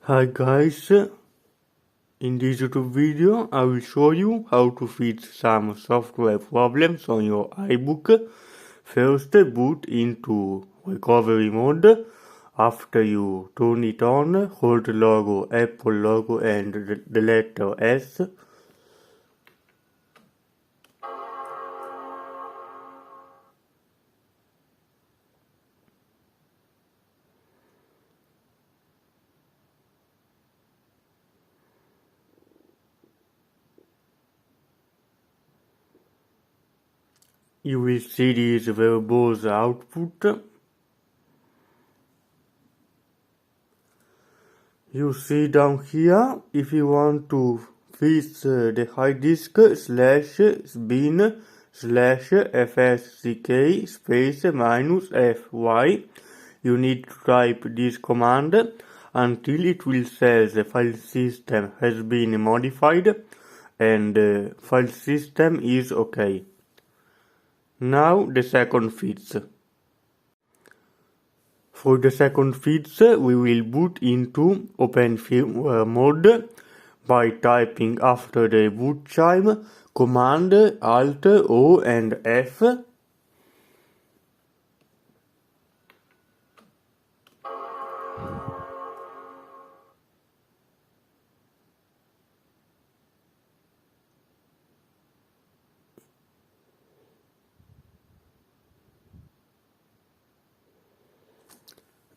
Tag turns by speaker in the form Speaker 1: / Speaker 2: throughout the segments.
Speaker 1: Hi guys, in this YouTube video I will show you how to fix some software problems on your iBook. First, boot into recovery mode. After you turn it on, hold the logo, Apple logo and the letter S. You will see this verbose output. You see down here, if you want to fix the hard disk /sbin /fsck space -fy, you need to type this command until it will say the file system has been modified and the file system is OK. Now the second fix. For the second fix, we will boot into Open Firmware mode by typing after the boot chime Command Alt O and F.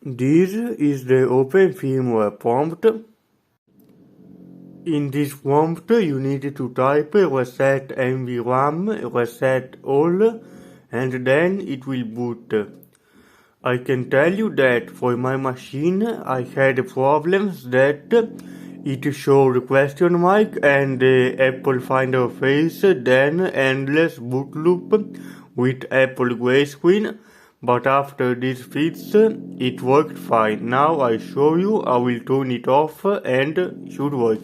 Speaker 1: This is the Open Firmware prompt. In this prompt, you need to type reset-nvram, reset all, and then it will boot. I can tell you that for my machine, I had problems that it showed question mark and the Apple Finder face, then endless boot loop with Apple gray screen. But after this fix, it worked fine. Now I show you, I will turn it off and it should work.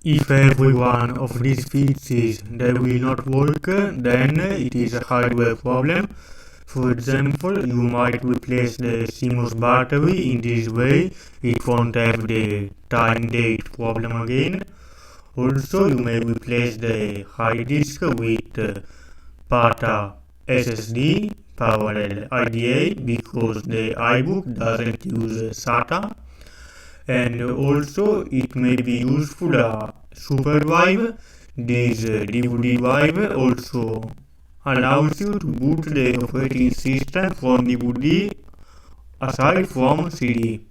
Speaker 1: If every one of these fixes they will not work, then it is a hardware problem. For example, you might replace the CMOS battery in this way, it won't have the time date problem again. Also, you may replace the hard disk with PATA SSD parallel IDA because the iBook doesn't use SATA. And also it may be useful a super drive. This DVD drive also allows you to boot the operating system from DVD aside from CD.